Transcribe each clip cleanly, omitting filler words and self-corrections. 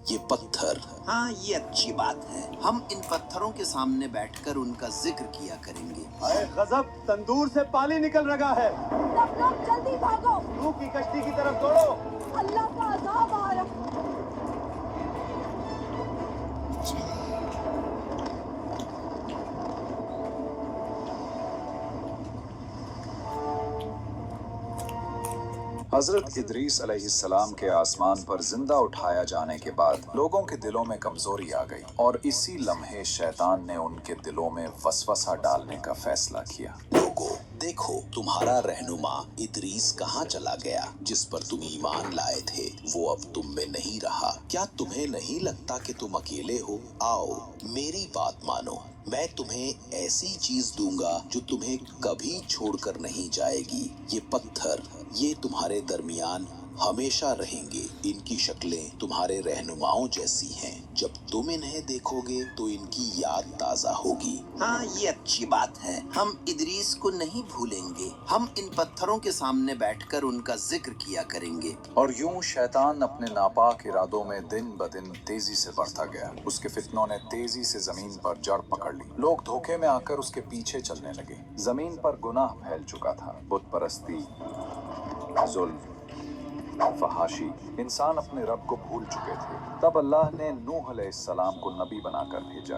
ये पत्थर। हाँ, ये अच्छी बात है। हम इन पत्थरों के सामने बैठकर उनका जिक्र किया करेंगे। अरे गजब, तंदूर से पानी निकल रहा है। सब लोग जल्दी भागो, नूह की कश्ती की तरफ दौड़ो। अल्लाह का अज़ाब आ रहा। हजरत इदरीस अलैहिस्सलाम के आसमान पर जिंदा उठाया जाने के बाद लोगों के दिलों में कमजोरी आ गई और इसी लम्हे शैतान ने उनके दिलों में वसवसा डालने का फैसला किया। लोगों, देखो तुम्हारा रहनुमा इदरीस कहाँ चला गया, जिस पर तुम ईमान लाए थे। वो अब तुम में नहीं रहा। क्या तुम्हें नहीं लगता कि तुम अकेले हो? आओ मेरी बात मानो, मैं तुम्हें ऐसी चीज दूंगा जो तुम्हें कभी छोड़कर नहीं जाएगी। ये पत्थर, ये तुम्हारे दरमियान हमेशा रहेंगे। इनकी शक्लें तुम्हारे रहनुमाओं जैसी हैं। जब तुम इन्हें देखोगे तो इनकी याद ताजा होगी। हाँ, ये अच्छी बात है। हम इदरीस को नहीं भूलेंगे। हम इन पत्थरों के सामने बैठकर उनका जिक्र किया करेंगे। और यूं शैतान अपने नापाक इरादों में दिन ब दिन तेजी से बढ़ता गया। उसके फितनों ने तेजी से जमीन पर जड़ पकड़ ली। लोग धोखे में आकर उसके पीछे चलने लगे। जमीन पर गुनाह फैल चुका था। बुत परस्ती, जुल्म, फहाशी, इंसान अपने रब को भूल चुके थे। तब अल्लाह ने नूह अलैहिस्सलाम को नबी बनाकर भेजा।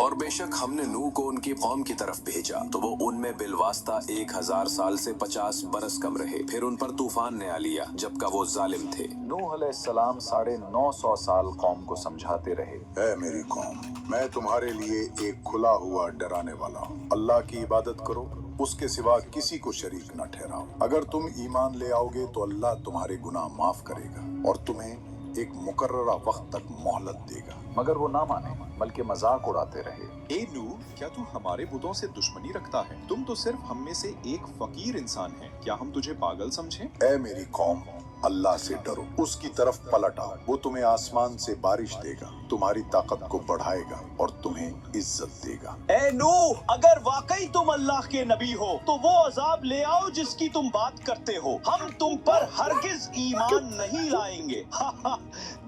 और बेशक हमने नूह को उनकी कौम की तरफ भेजा तो वो उनमें बिलवास्ता 1000 साल से 50 बरस कम रहे। फिर उन पर तूफान ने आ लिया जबकि वो जालिम थे। नूह अलैहिस्सलाम 950 साल कौम को समझाते रहे। ऐ मेरी कौम, मैं तुम्हारे लिए एक खुला हुआ डराने वाला हूँ। अल्लाह की इबादत करो, उसके सिवा किसी को शरीक न ठहराओ। अगर तुम ईमान ले आओगे तो अल्लाह तुम्हारे गुनाह माफ करेगा और तुम्हें एक मुकर्ररा वक्त तक मोहलत देगा। मगर वो ना माने, बल्कि मजाक उड़ाते रहे। ए नूह, क्या तू हमारे बुतों से दुश्मनी रखता है? तुम तो सिर्फ हम में से एक फकीर इंसान है। क्या हम तुझे पागल समझें? ऐ मेरी कौम, अल्लाह से डरो, उसकी तरफ पलट आओ। वो तुम्हें आसमान से बारिश देगा, तुम्हारी ताकत को बढ़ाएगा और तुम्हें इज्जत देगा। ए नूह, अगर वाकई तुम अल्लाह के नबी हो तो वो अजाब ले आओ जिसकी तुम बात करते हो। हम तुम पर हरगिज ईमान नहीं लाएंगे।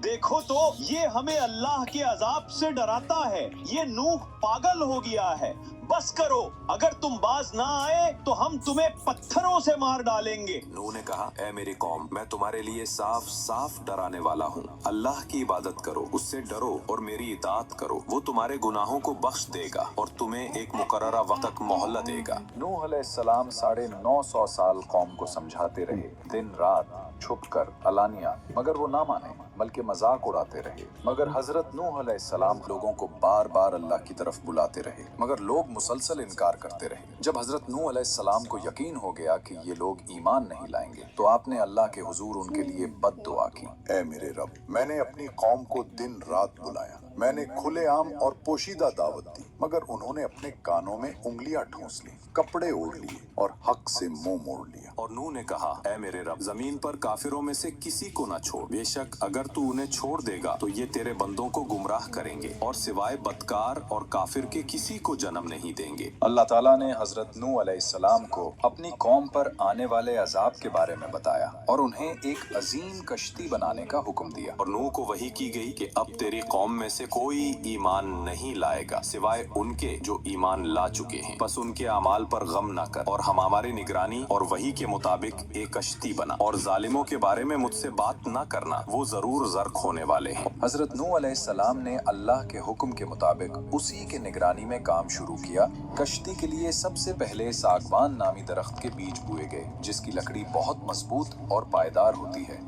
देखो तो ये हमें अल्लाह के अजाब से डराता है। ये नूह पागल हो गया है। बस करो, अगर तुम बाज ना आए तो हम तुम्हें पत्थरों से मार डालेंगे। नूह ने कहा, ऐ मेरी कौम, मैं तुम्हारे लिए साफ साफ डराने वाला हूँ। अल्लाह की इबादत करो, उससे डरो और मेरी इताअत करो। वो तुम्हारे गुनाहों को बख्श देगा और तुम्हें एक मुकर्ररा वक्त तक मोहलत देगा। नूह अलैहिस्सलाम 950 साल कौम को समझाते रहे, दिन रात, छुप कर, अलानिया, मगर वो ना माने, बल्कि मजाक उड़ाते रहे। मगर हजरत नूह अलैहिस्सलाम लोगों को बार बार अल्लाह की तरफ बुलाते रहे, मगर लोग मुसलसल इनकार करते रहे। जब हजरत नूह अलैहिस्सलाम को यकीन हो गया कि ये लोग ईमान नहीं लाएंगे तो आपने अल्लाह के हुजूर उनके लिए बद दुआ की। ऐ मेरे रब, मैंने अपनी कौम को दिन रात बुलाया, मैंने खुलेआम और पोशीदा दावत दी, मगर उन्होंने अपने कानों में उंगलियां ठूंस ली, कपड़े ओढ़ लिए और हक से मुंह मोड़ लिया। और नूह ने कहा, ऐ मेरे रब, जमीन पर काफिरों में से किसी को न छोड़। बेशक अगर तू उन्हें छोड़ देगा तो ये तेरे बंदों को गुमराह करेंगे और सिवाय बदकार और काफिर के किसी को जन्म नहीं देंगे। अल्लाह ताला ने हजरत नूह अलैहिस्सलाम को अपनी कौम पर आने वाले अजाब के बारे में बताया और उन्हें एक अजीम कश्ती बनाने का हुक्म दिया। और नूह को वही की गई कि अब तेरी कौम में से कोई ईमान नहीं लाएगा सिवाय उनके जो ईमान ला चुके हैं। बस उनके अमाल पर गम न कर और हम हमारी निगरानी और वही के मुताबिक एक कश्ती बना। और जालिमों के बारे में मुझसे बात न करना, वो जरूर गर्क होने वाले हैं। हजरत नूह अलैहिस्सलाम ने अल्लाह के हुक्म के मुताबिक उसी के निगरानी में काम शुरू किया। कश्ती के लिए सबसे पहले सागवान नामी दरख्त के बीज बोए गए, जिसकी लकड़ी बहुत मजबूत और पायदार होती है।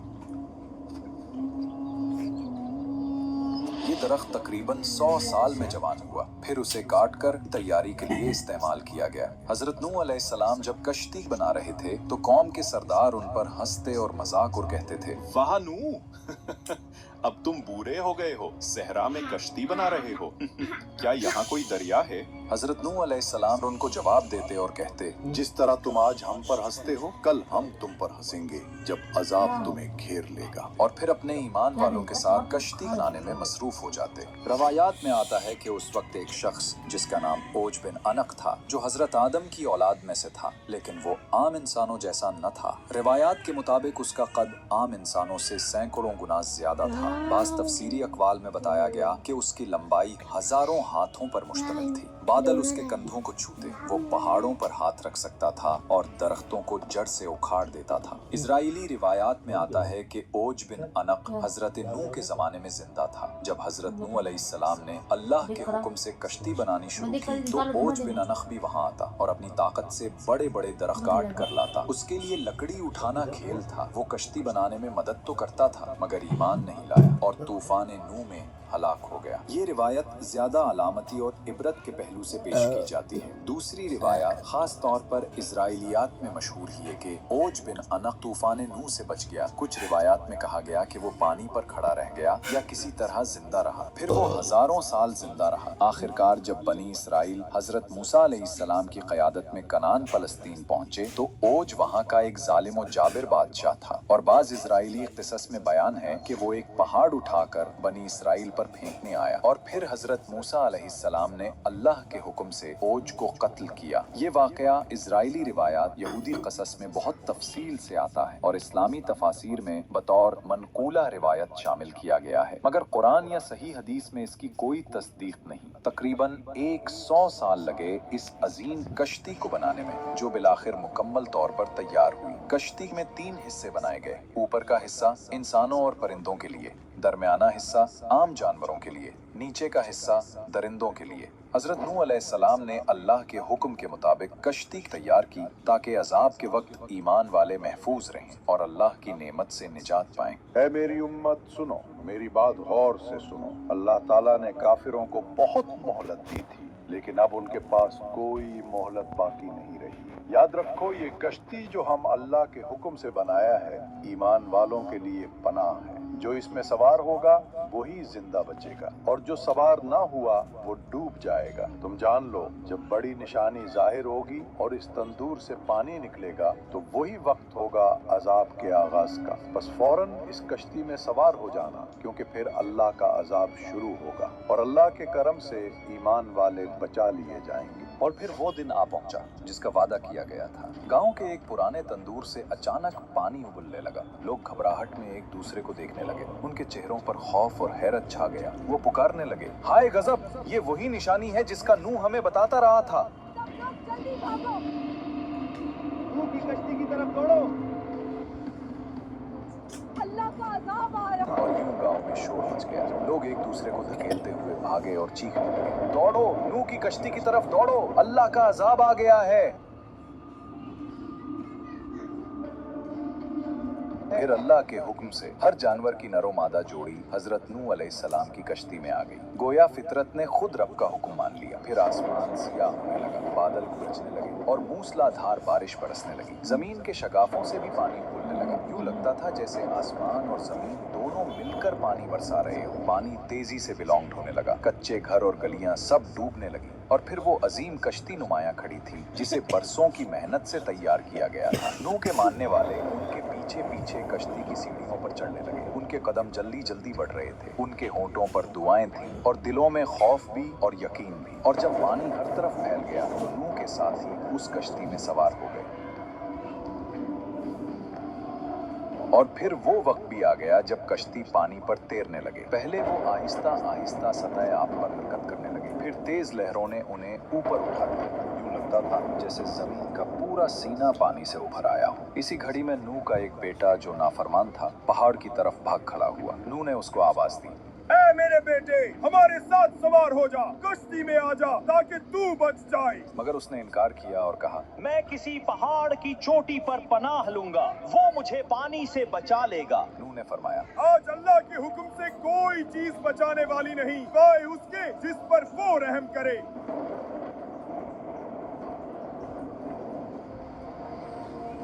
ये दरख्त तकरीबन 100 साल में जवान हुआ, फिर उसे काट कर तैयारी के लिए इस्तेमाल किया गया। हजरत नूह अलैहिस्सलाम जब कश्ती बना रहे थे तो कौम के सरदार उन पर हंसते और मजाक और कहते थे, वाह नूह, अब तुम बूढ़े हो गए हो, सहरा में कश्ती बना रहे हो। क्या यहाँ कोई दरिया है? हजरत नूह अलैहिस्सलाम उनको जवाब देते और कहते, जिस तरह तुम आज हम पर हंसते हो, कल हम तुम पर हंसेंगे जब अजाब तुम्हें घेर लेगा। और फिर अपने ईमान वालों के साथ कश्ती बनाने में मसरूफ हो जाते। रवायात में आता है कि उस वक्त एक शख्स जिसका नाम ओज बिन अनक था, जो हजरत आदम की औलाद में से था, लेकिन वो आम इंसानों जैसा न था। रिवायात के मुताबिक उसका कद आम इंसानों से सैकड़ों गुना ज्यादा था। बास तफसीरी अकवाल में बताया गया कि उसकी लंबाई हजारों हाथों पर मुश्तमिल थी। बादल उसके कंधों को छूते, वो पहाड़ों पर हाथ रख सकता था और दरख्तों को जड़ से उखाड़ देता था। इजराइली रिवायात में आता है कि ओज बिन अनक हजरत नूह के जमाने में जिंदा था। जब हजरत नूह अलैहिस्सलाम ने अल्लाह के हुक्म से कश्ती बनानी शुरू की तो ओज बिन अनक भी वहाँ आता और अपनी ताकत से बड़े बड़े दरख्त काट कर लाता। उसके लिए लकड़ी उठाना खेल था। वो कश्ती बनाने में मदद तो करता था मगर ईमान नहीं लाया और तूफान नूह में हलाक हो गया। ये रिवायत ज्यादा अलामती और इबरत के पहलू से पेश की जाती है। दूसरी रिवायत खास तौर पर इजराइलियात में मशहूर है कि ओज बिन अनक तूफान नूह से बच गया। कुछ रिवायात में कहा गया कि वो पानी पर खड़ा रह गया या किसी तरह जिंदा रहा। फिर वो हजारों साल जिंदा रहा। आखिरकार जब बनी इसराइल हजरत मूसा अलैहिस्सलाम की क़यादत में कनान फलस्तीन पहुंचे तो ओज वहाँ का एक जालिम और जाबिर बादशाह था। और बाज इजराइली क़िसस में बयान है कि वो एक पहाड़ उठाकर बनी इसराइल पर फेंकने आया और फिर हजरत मूसा अलैहिस्सलाम ने अल्लाह के हुक्म से ओज को कत्ल किया। ये वाकया इजराइली रिवायात यहूदी क़सस में बहुत तफसील से आता है और इस्लामी तफासिर में बतौर मनकूला रिवायत शामिल किया गया है, मगर कुरान या सही हदीस में इसकी कोई तस्दीक नहीं। तकरीबन 100 साल लगे इस अजीम कश्ती को बनाने में, जो बिलाखिर मुकम्मल तौर पर तैयार हुई। कश्ती में 3 हिस्से बनाए गए। ऊपर का हिस्सा इंसानों और परिंदों के लिए, दरमियाना हिस्सा आम जानवरों के लिए, नीचे का हिस्सा दरिंदों के लिए। हजरत नूह अलैहिस्सलाम ने अल्लाह के हुक्म के मुताबिक कश्ती तैयार की ताकि अजाब के वक्त ईमान वाले महफूज रहें और अल्लाह की नेमत से निजात पाएं। ऐ मेरी उम्मत सुनो, मेरी बात गौर से सुनो। अल्लाह ताला ने काफिरों को बहुत मोहलत दी थी, लेकिन अब उनके पास कोई मोहलत बाकी नहीं रही। याद रखो, ये कश्ती जो हम अल्लाह के हुक्म से बनाया है, ईमान वालों के लिए पनाह है। जो इसमें सवार होगा वही जिंदा बचेगा और जो सवार ना हुआ वो डूब जाएगा। तुम जान लो, जब बड़ी निशानी जाहिर होगी और इस तंदूर से पानी निकलेगा तो वही वक्त होगा अजाब के आगाज का। बस फौरन इस कश्ती में सवार हो जाना, क्योंकि फिर अल्लाह का अजाब शुरू होगा और अल्लाह के करम से ईमान वाले बचा लिए जाएंगे। और फिर वो दिन आ पहुंचा जिसका वादा किया गया था। गांव के एक पुराने तंदूर से अचानक पानी उबलने लगा। लोग घबराहट में एक दूसरे को देखने लगे। उनके चेहरों पर खौफ और हैरत छा गया। वो पुकारने लगे, हाय गजब, ये वही निशानी है जिसका नूह हमें बताता रहा था। सब लोग जल्दी भागो। नूह की कश्ती की तरफ दौड़ो। अल्लाह का अजाब आ रहा है। और यूं गांव में शोर मच गया। लोग एक दूसरे को धकेलते हुए भागे और चीखने लगे, दौड़ो, नूह की कश्ती की तरफ दौड़ो, अल्लाह का अजाब आ गया है। फिर अल्लाह के हुक्म से हर जानवर की नरो मादा जोड़ी हजरत नूह अलैहिस्सलाम की कश्ती में आ गई। गोया फितरत ने खुद रब का हुक्म मान लिया। फिर आसमान सियाह होने लगा, बादल गरजने लगे और मूसलाधार बारिश बरसने लगी। जमीन के शगाफों से भी पानी फूलने लगा। यूं लगता था जैसे आसमान और जमीन दोनों मिलकर पानी बरसा रहे हो। पानी तेजी से बिलोंग होने लगा। कच्चे घर और गलियां सब डूबने लगी और फिर वो अजीम कश्ती नुमाया खड़ी थी जिसे बरसों की मेहनत से तैयार किया गया था। नूह के मानने वाले उनके पीछे पीछे कश्ती की सीढ़ियों पर चढ़ने लगे। उनके कदम जल्दी जल्दी बढ़ रहे थे। उनके होंठों पर दुआएं थीं और दिलों में खौफ भी और यकीन भी। और जब पानी हर तरफ फैल गया तो नूह के साथ ही उस कश्ती में सवार हो गए। और फिर वो वक्त भी आ गया जब कश्ती पानी पर तैरने लगे। पहले वो आहिस्ता आहिस्ता सतह आब पर हरकत करने लगे, फिर तेज लहरों ने उन्हें ऊपर उठा दिया। यूं लगता था जैसे जमीन का पूरा सीना पानी से उभर आया हो। इसी घड़ी में नूह का एक बेटा जो नाफरमान था पहाड़ की तरफ भाग खड़ा हुआ। नूह ने उसको आवाज दी, ऐ मेरे बेटे, हमारे साथ सवार हो जा, कश्ती में आ जा ताकि तू बच जाए। मगर उसने इनकार किया और कहा, मैं किसी पहाड़ की चोटी पर पनाह लूंगा, वो मुझे पानी से बचा लेगा। नूह ने फरमाया, आज अल्लाह के हुक्म से कोई चीज बचाने वाली नहीं, वाए उसके जिस पर वो रहम करे।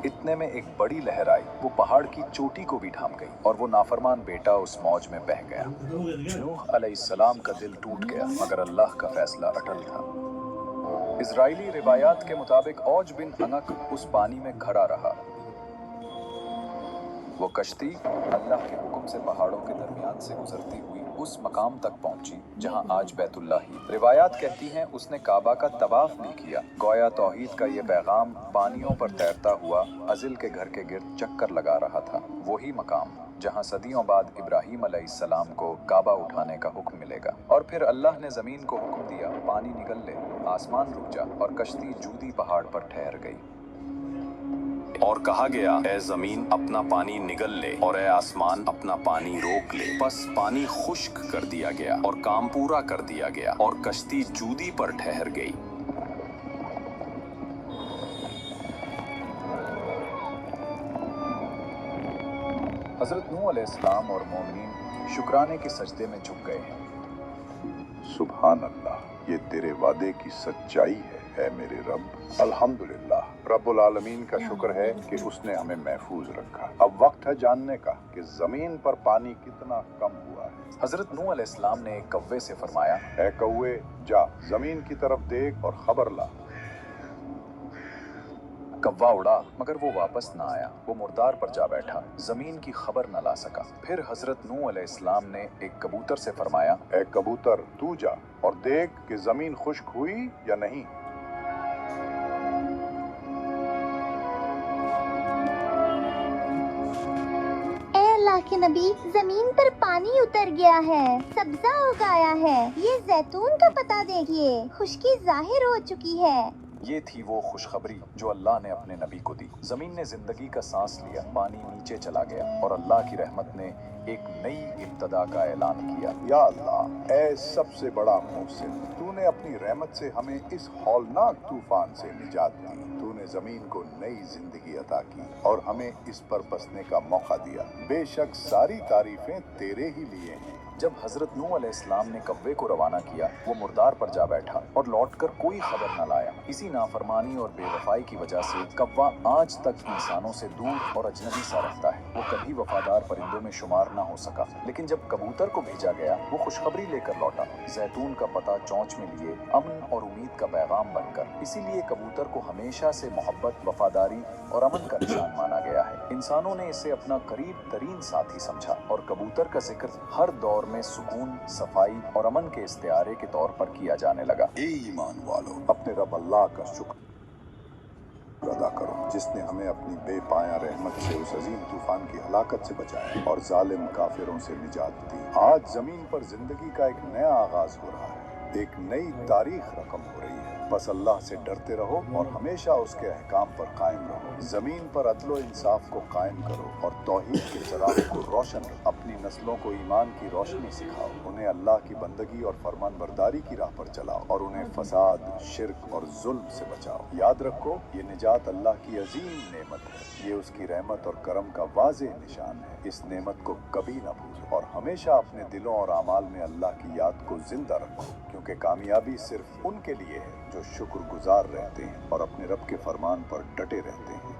इतने में एक बड़ी लहर आई। वो पहाड़ की चोटी को भी ढांप गई और वो नाफरमान बेटा उस मौज में बह गया। नूह अलैहिस्सलाम का दिल टूट गया, मगर अल्लाह का फैसला अटल था। इजराइली रिवायात के मुताबिक औज बिन अनक उस पानी में खड़ा रहा। वो कश्ती अल्लाह के हुक्म से पहाड़ों के दरमियान से गुजरती हुई उस मकाम तक पहुंची जहां आज बैतुल्लाह ही। रिवायात कहती हैं उसने काबा का तवाफ भी किया। गोया तौहीद का ये पैगाम पानियों पर तैरता हुआ अजिल के घर के गिर्द चक्कर लगा रहा था। वही मकाम जहां सदियों बाद इब्राहीम अलैहिस्सलाम को काबा उठाने का हुक्म मिलेगा। और फिर अल्लाह ने जमीन को हुक्म दिया, पानी निगल ले। आसमान रुक जा और कश्ती जूदी पहाड़ पर ठहर गई। और कहा गया, ए जमीन अपना पानी निगल ले और ए आसमान अपना पानी रोक ले। बस पानी खुश्क कर दिया गया और काम पूरा कर दिया गया और कश्ती जूदी पर ठहर गई। हजरत नूह अलैहिस्सलाम और मोमिनीन शुक्राने के सजदे में झुक गए हैं। सुभान अल्लाह, ये तेरे वादे की सच्चाई है मेरे रब। अल्हम्दुलिल्लाह, रब्बुल आलमीन का शुक्र है कि उसने हमें महफूज रखा। अब वक्त है जानने का कि जमीन पर पानी कितना कम हुआ है। हजरत नूह अलैहिस्सलाम ने एक कव्वे से फरमाया, ऐ कौवे, जा जमीन की तरफ देख और खबर ला। कव्वा उड़ा मगर वो वापस ना आया। वो मुर्दार पर जा बैठा, जमीन की खबर न ला सका। फिर हजरत नूह अलैहिस्सलाम ने एक कबूतर से फरमाया, ऐ कबूतर, तू जा और देख कि जमीन खुश्क हुई या नहीं। अल्लाह के नबी, जमीन पर पानी उतर गया है, सब्जा उगाया है। ये जैतून का पता देखिए, खुशकी जाहिर हो चुकी है। ये थी वो खुशखबरी जो अल्लाह ने अपने नबी को दी। जमीन ने जिंदगी का सांस लिया, पानी नीचे चला गया और अल्लाह की रहमत ने एक नई इब्तदा का ऐलान किया। या अल्लाह, ऐ सबसे बड़ा मुहसिन, तूने अपनी रहमत से हमें इस हौलनाक तूफान से निजात दी। तूने जमीन को नई जिंदगी अता की और हमें इस पर बसने का मौका दिया। बेशक सारी तारीफें तेरे ही लिए हैं। जब हजरत नूह अलैहिस्सलाम ने कव्वे को रवाना किया, वो मुर्दार पर जा बैठा और लौटकर कोई खबर न लाया। इसी नाफरमानी और बेवफाई की वजह से कव्वा आज तक इंसानों से दूर और अजनबी सा रहता है। वो कभी वफादार परिंदों में शुमार न हो सका। लेकिन जब कबूतर को भेजा गया, वो खुशखबरी लेकर लौटा, जैतून का पता चोंच में लिए, अमन और उम्मीद का पैगाम बनकर। इसीलिए कबूतर को हमेशा से मोहब्बत, वफादारी और अमन का निशान माना गया है। इंसानों ने इसे अपना करीब तरीन साथी समझा और कबूतर का जिक्र हर दौर में सुकून, सफाई और अमन के इस्तिआरे के तौर पर किया जाने लगा। ए ईमान वालों, अपने रब अल्लाह का शुक्र अदा करो जिसने हमें अपनी बेपाया रहमत से उस अजीम तूफान की हलाकत से बचाया और जालिम काफिरों से निजात दी। आज जमीन पर जिंदगी का एक नया आगाज हो रहा है, एक नई तारीख रकम हो रही है। बस अल्लाह से डरते रहो और हमेशा उसके अहकाम पर कायम रहो। जमीन पर अदलो इंसाफ को कायम करो और तौहीद के चिराग को रोशन रखो। अपनी नस्लों को ईमान की रोशनी सिखाओ, उन्हें अल्लाह की बंदगी और फरमान बरदारी की राह पर चलाओ और उन्हें फसाद, शिर्क और जुल्म से बचाओ। याद रखो, ये निजात अल्लाह की अजीम नेमत है। ये उसकी रहमत और करम का वाज़ेह निशान है। इस नेमत को कभी न भूलो और हमेशा अपने दिलों और आमाल में अल्लाह की याद को जिंदा रखो, क्योंकि कामयाबी सिर्फ उनके लिए है जो शुक्रगुजार रहते हैं और अपने रब के फरमान पर डटे रहते हैं।